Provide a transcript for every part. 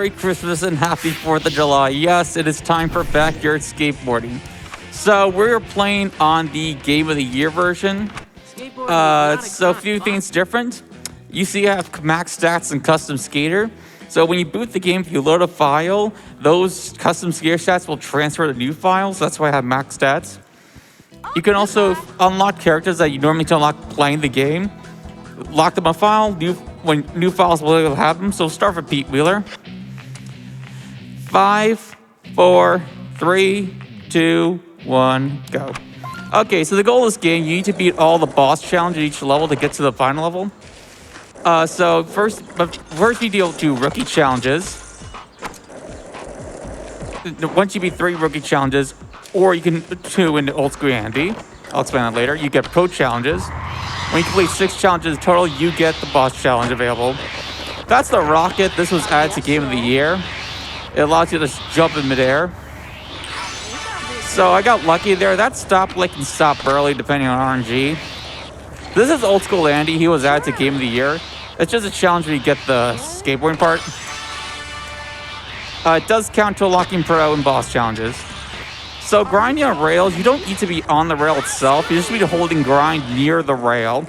Merry Christmas and happy 4th of July. Yes, it is time for backyard skateboarding. So we're playing on the Game of the Year version. So a few things different. You see I have max stats and custom skater. So when you boot the game, if you load a file, those custom skater stats will transfer to new files. That's why I have max stats. You can also unlock characters that you normally don't unlock playing the game. Lock them on file, when new files will have them. So start with Pete Wheeler. 5, 4, 3, 2, 1, go. Okay, so the goal of this game, you need to beat all the boss challenges at each level to get to the final level. So first you deal 2 rookie challenges. Once you beat 3 rookie challenges, or you can 2 in the old school Andy. I'll explain that later. You get pro challenges. When you complete 6 challenges total, you get the boss challenge available. That's the rocket. This was added to Game of the Year. It allows you to jump in midair. So I got lucky there. That stop like and stop early depending on RNG. This is old school Andy. He was added to Game of the Year. It's just a challenge where you get the skateboarding part. It does count to unlocking pro and boss challenges. So grinding on rails, you don't need to be on the rail itself. You just need to holding grind near the rail.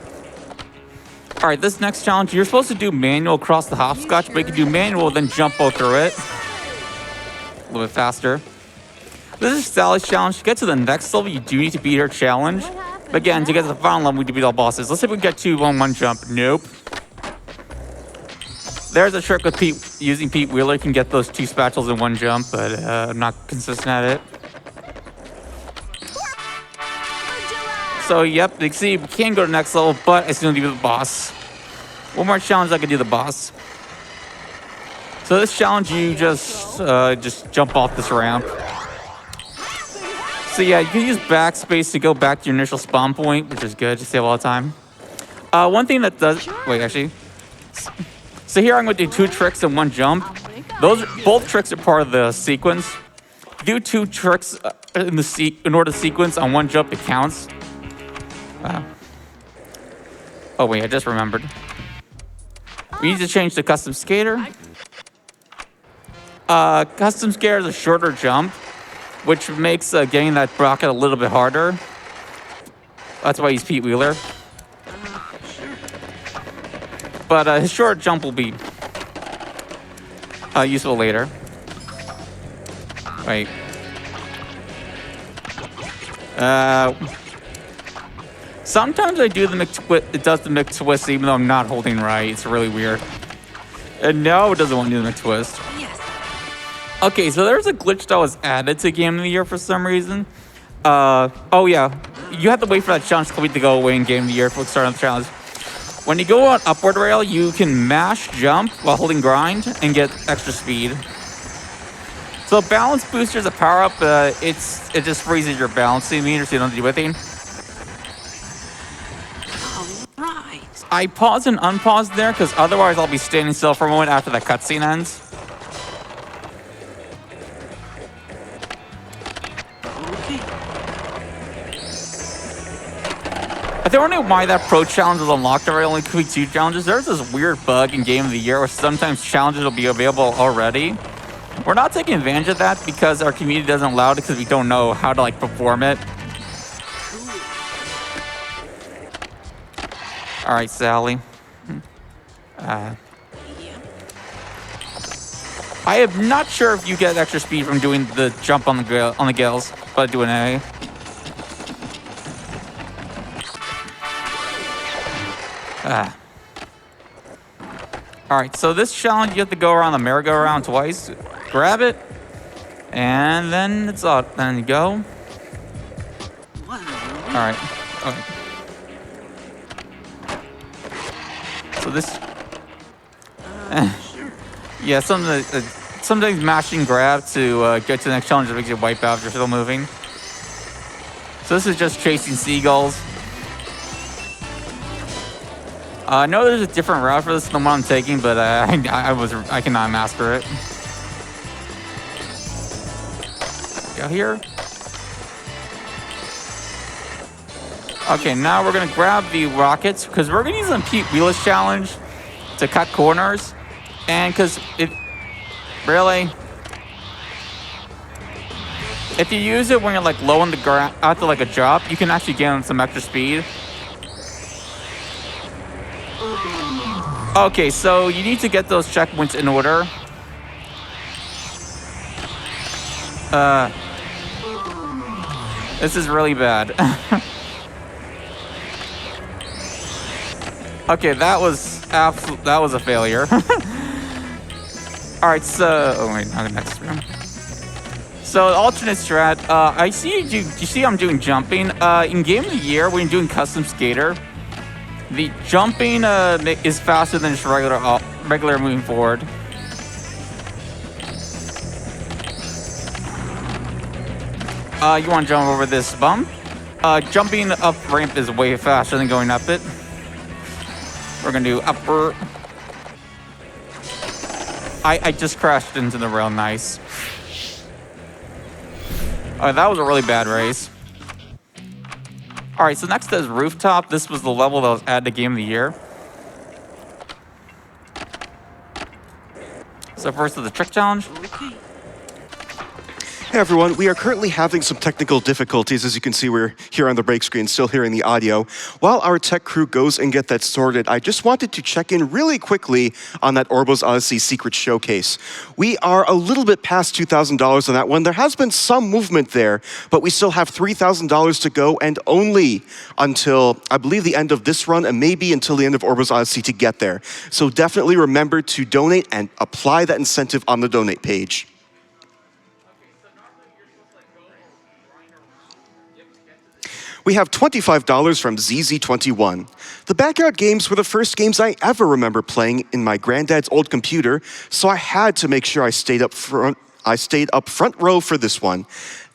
Alright, this next challenge, you're supposed to do manual across the hopscotch, but you can do manual then jump both through it. A little bit faster. This is Sally's challenge. To get to the next level, you do need to beat her challenge. But again, to get to the final level, we need to beat all bosses. Let's see if we can get 2 on 1 jump. Nope. There's a trick with Pete. Using Pete Wheeler, you can get those 2 spatulas in 1 jump, but I'm not consistent at it. So, yep, you can see we can go to the next level, but I still need to do the boss. One more challenge, I can do the boss. So this challenge, you just jump off this ramp. So yeah, you can use backspace to go back to your initial spawn point, which is good to save a lot of time. One thing that does, wait, actually. So here I'm going to do 2 tricks in 1 jump. Both tricks are part of the sequence. Do 2 tricks in order to sequence on 1 jump, it counts. Oh wait, I just remembered. We need to change to custom skater. Custom skater is a shorter jump, which makes getting that rocket a little bit harder. That's why he's Pete Wheeler. But his short jump will be useful later. Wait. Sometimes I do the McTwist. It does the McTwist even though I'm not holding right. It's really weird. And no, it doesn't want to do the McTwist. Okay, so there's a glitch that was added to Game of the Year for some reason. Oh yeah, you have to wait for that challenge complete to go away in Game of the Year for starting the challenge. When you go on upward rail, you can mash jump while holding grind and get extra speed. So balance booster is a power up. It just freezes your balancing meter so you don't have to do anything. I pause and unpause there because otherwise I'll be standing still for a moment after that cutscene ends. I don't know why that pro challenge was unlocked already, only could be 2 challenges. There's this weird bug in Game of the Year where sometimes challenges will be available already. We're not taking advantage of that because our community doesn't allow it because we don't know how to perform it. Alright, Sally. I am not sure if you get extra speed from doing the jump on the gills, but I do an A. Alright, so this challenge, you have to go around the merry-go-round twice. Grab it, and then it's up. Then you go. Alright. Okay. So this... yeah, sometimes mashing grab to get to the next challenge makes you wipe out if you're still moving. So this is just chasing seagulls. I know there's a different route for this than the one I'm taking, but I cannot master it. Go here. Okay, now we're gonna grab the rockets because we're gonna use the Pete Wheeler's challenge to cut corners, and because Really? If you use it when you're like low on the ground after like a jump, you can actually gain some extra speed. Okay, so you need to get those checkpoints in order. This is really bad. Okay, that was a failure. All right, so oh wait, not the next room. So alternate strat. I see you see I'm doing jumping. In Game of the Year, when you're doing custom skater, the jumping is faster than just regular moving forward. You want to jump over this bump? Jumping up ramp is way faster than going up it. We're gonna do upper. I just crashed into the rail. Nice. Oh, that was a really bad race. All right, so next is rooftop. This was the level that was added to Game of the Year. So first is the trick challenge. Hey everyone, we are currently having some technical difficulties. As you can see, we're here on the break screen, still hearing the audio. While our tech crew goes and get that sorted, I just wanted to check in really quickly on that Orbo's Odyssey Secret Showcase. We are a little bit past $2,000 on that one. There has been some movement there, but we still have $3,000 to go, and only until, I believe, the end of this run, and maybe until the end of Orbo's Odyssey to get there. So definitely remember to donate and apply that incentive on the donate page. We have $25 from ZZ21. The backyard games were the first games I ever remember playing in my granddad's old computer, so I had to make sure I stayed up front row for this one.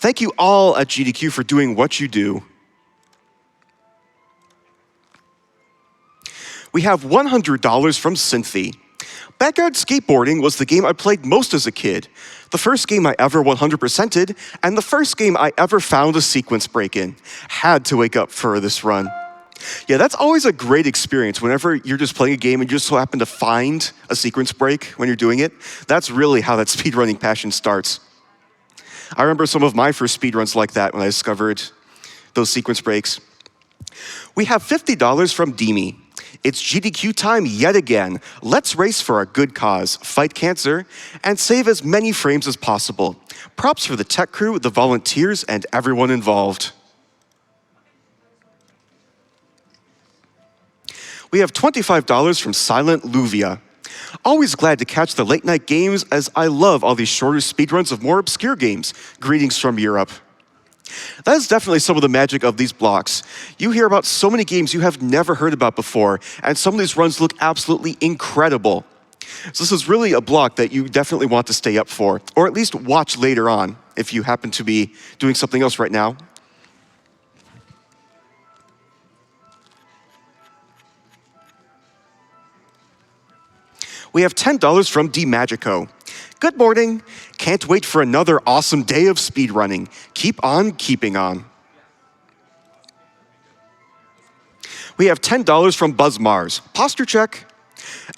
Thank you all at GDQ for doing what you do. We have $100 from Cynthia. Backyard Skateboarding was the game I played most as a kid. The first game I ever 100%ed, and the first game I ever found a sequence break in. Had to wake up for this run. Yeah, that's always a great experience whenever you're just playing a game and you just so happen to find a sequence break when you're doing it. That's really how that speedrunning passion starts. I remember some of my first speedruns like that when I discovered those sequence breaks. We have $50 from Demi. It's GDQ time yet again. Let's race for a good cause, fight cancer, and save as many frames as possible. Props for the tech crew, the volunteers, and everyone involved. We have $25 from Silent Luvia. Always glad to catch the late night games, as I love all these shorter speedruns of more obscure games. Greetings from Europe. That is definitely some of the magic of these blocks. You hear about so many games you have never heard about before, and some of these runs look absolutely incredible. So this is really a block that you definitely want to stay up for, or at least watch later on if you happen to be doing something else right now. We have $10 from DMagico. Good morning. Can't wait for another awesome day of speedrunning. Keep on keeping on. We have $10 from BuzzMars. Posture check.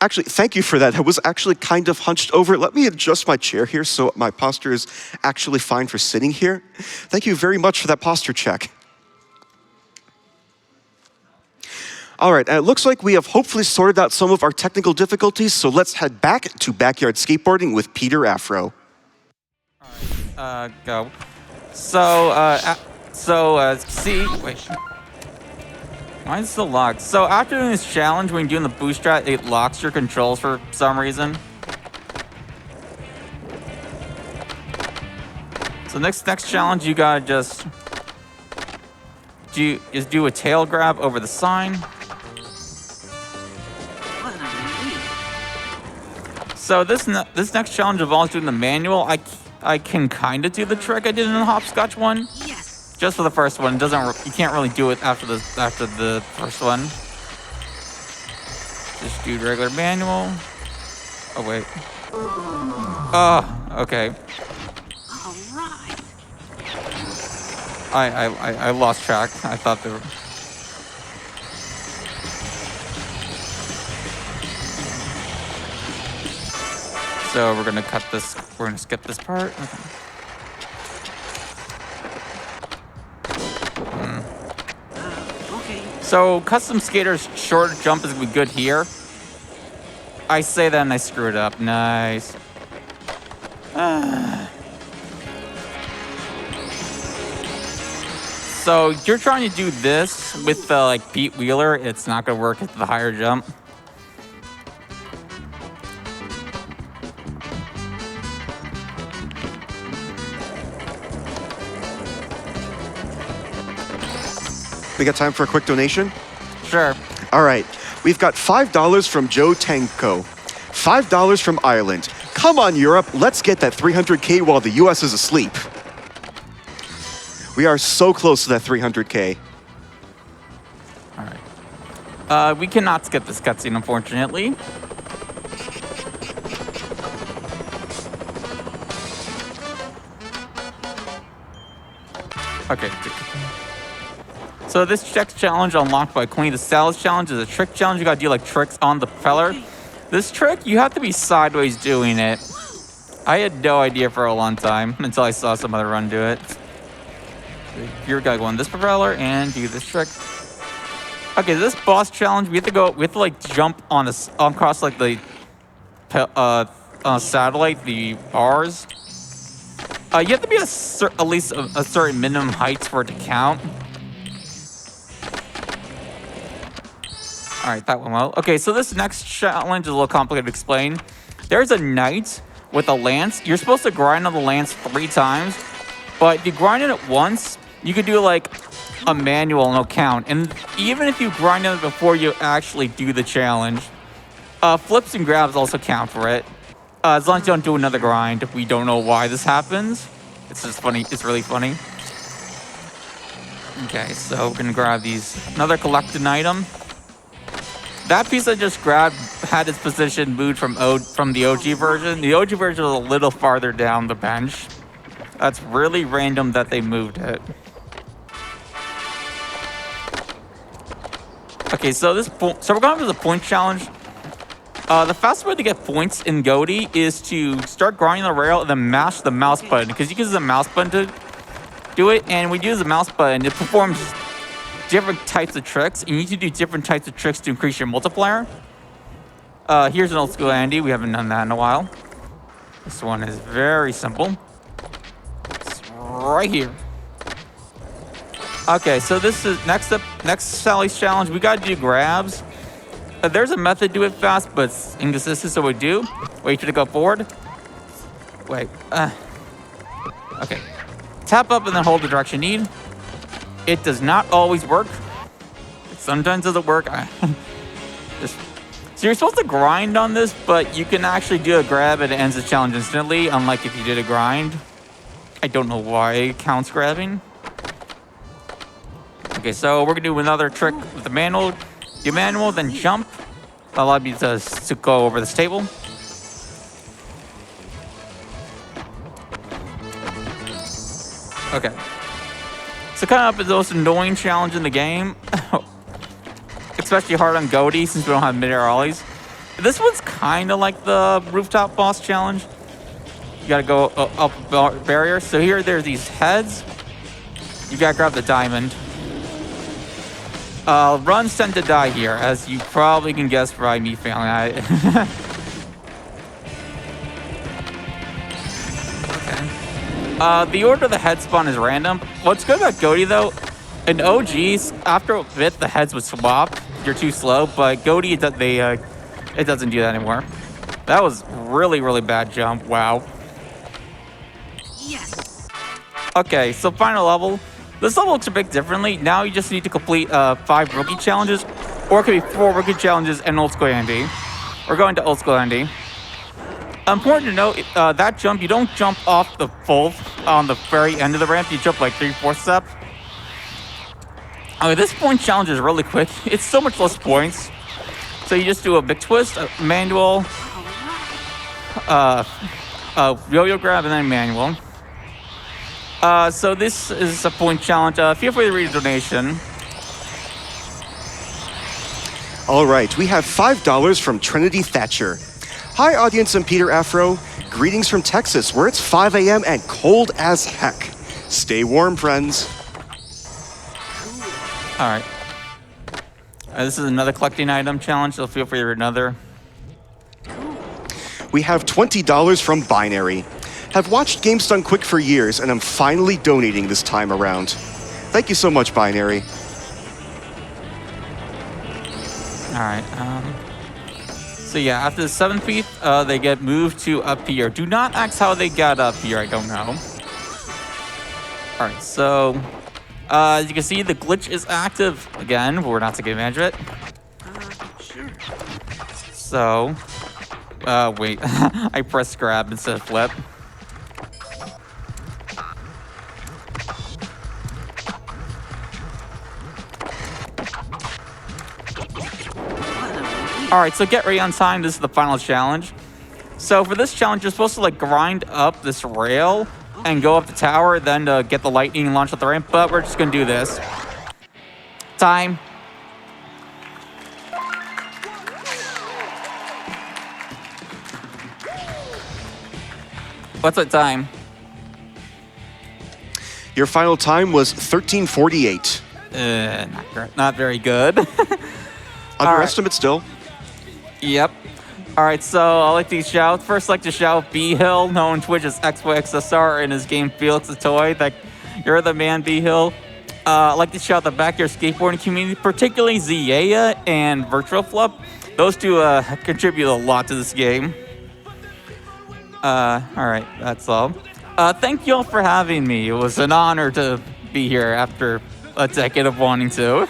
Actually, thank you for that. I was actually kind of hunched over. Let me adjust my chair here so my posture is actually fine for sitting here. Thank you very much for that posture check. All right, it looks like we have hopefully sorted out some of our technical difficulties, so let's head back to Backyard Skateboarding with Peter Afro. All right, go. See, wait. Why is it still locked? So after doing this challenge, when you're doing the boost strat, it locks your controls for some reason. So next challenge, you gotta just do a tail grab over the sign. So this next challenge involves doing the manual. I can kind of do the trick I did in the hopscotch one. Yes. Just for the first one, you can't really do it after the first one. Just do regular manual. Oh wait. Oh, okay. All right. I lost track. I thought they were. So so we're gonna cut this. We're gonna skip this part. Okay. Okay. So custom skaters short jump is gonna be good here. I say that and I screw it up. Nice. So you're trying to do this with like Pete Wheeler. It's not gonna work at the higher jump. We got time for a quick donation? Sure. All right. We've got $5 from Joe Tanko. $5 from Ireland. Come on, Europe. Let's get that 300K while the US is asleep. We are so close to that 300K. All right. We cannot skip this cutscene, unfortunately. Okay. So this next challenge unlocked by Queen the Salads challenge is a trick challenge. You gotta do like tricks on the propeller. This trick, you have to be sideways doing it. I had no idea for a long time until I saw some other run do it. You're gonna go on this propeller and do this trick. Okay, this boss challenge, we have to like jump on across like the satellite, the bars. You have to be at least a certain minimum height for it to count. All right, that went well. Okay, so this next challenge is a little complicated to explain. There's a knight with a lance. You're supposed to grind on the lance 3 times, but if you grind it once, you could do like a manual no count. And even if you grind it before you actually do the challenge, flips and grabs also count for it. As long as you don't do another grind. We don't know why this happens. It's just funny. It's really funny. Okay, so we're gonna grab another collected item. That piece I just grabbed had its position moved from the OG version. The OG version was a little farther down the bench. That's really random that they moved it. Okay, so we're going for the point challenge. The fastest way to get points in Goaty is to start grinding the rail and then mash the mouse button, because you can use the mouse button to do it. And when you use the mouse button, it performs different types of tricks, and you need to do different types of tricks to increase your multiplier. Here's an old school Andy. We haven't done that in a while. This one is very simple. It's right here. Okay, so this is next Sally's challenge. We gotta do grabs. There's a method to do it fast, but it's inconsistent, so we do. Wait for it to go forward. Wait. Okay. Tap up and then hold the direction you need. It does not always work. It sometimes doesn't work. So you're supposed to grind on this, but you can actually do a grab and it ends the challenge instantly, unlike if you did a grind. I don't know why it counts grabbing. Okay, so we're gonna do another trick with the manual. Do manual, then jump. Allow you to go over this table. Okay. So kind of the most annoying challenge in the game. Especially hard on Goaty since we don't have mid-air ollies. This one's kind of like the rooftop boss challenge. You gotta go up a barrier. So here, there's these heads. You gotta grab the diamond. Runs tend to die here, as you probably can guess by me failing at it. Okay. The order of the head spawn is random. What's good about Goaty, though, in OGs, after a bit, the heads would swap. You're too slow, but Goaty, it doesn't do that anymore. That was really, really bad jump. Wow. Yes. Okay, so final level. This level looks a bit differently. Now you just need to complete 5 rookie challenges, or it could be 4 rookie challenges and old school Andy. We're going to old school Andy. Important to note, that jump, you don't jump off the full on the very end of the ramp. You jump like 3/4 step. Okay, this point challenge is really quick. It's so much less points. So you just do a big twist, a manual, yo-yo grab, and then manual. So this is a point challenge. Feel free to read a donation. All right, we have $5 from Trinity Thatcher. Hi, audience, I'm Peter Afro. Greetings from Texas, where it's 5 a.m. and cold as heck. Stay warm, friends. All right. This is another collecting item challenge, so feel free to another. We have $20 from Binary. Have watched Games Done Quick for years, and I'm finally donating this time around. Thank you so much, Binary. All right. So yeah, after the 7th feet, they get moved to up here. Do not ask how they got up here. I don't know. All right. So as you can see, the glitch is active again, but we're not taking advantage of it. Sure. So, wait. I pressed grab instead of flip. All right, so get ready on time. This is the final challenge. So for this challenge, you're supposed to like grind up this rail and go up the tower, then get the lightning and launch up the ramp. But we're just gonna do this. Time. What's that time? Your final time was 13:48. Not great. Not very good. Underestimate still. Yep. All right, so I'd like to shout. First, I'd like to shout B-Hill, known on Twitch as XYXSR, in his game Felix the Toy. That you're the man, B-Hill. I'd like to shout the backyard skateboarding community, particularly Zia and Virtual Flip. Those two contribute a lot to this game. All right, that's all. Thank you all for having me. It was an honor to be here after a decade of wanting to.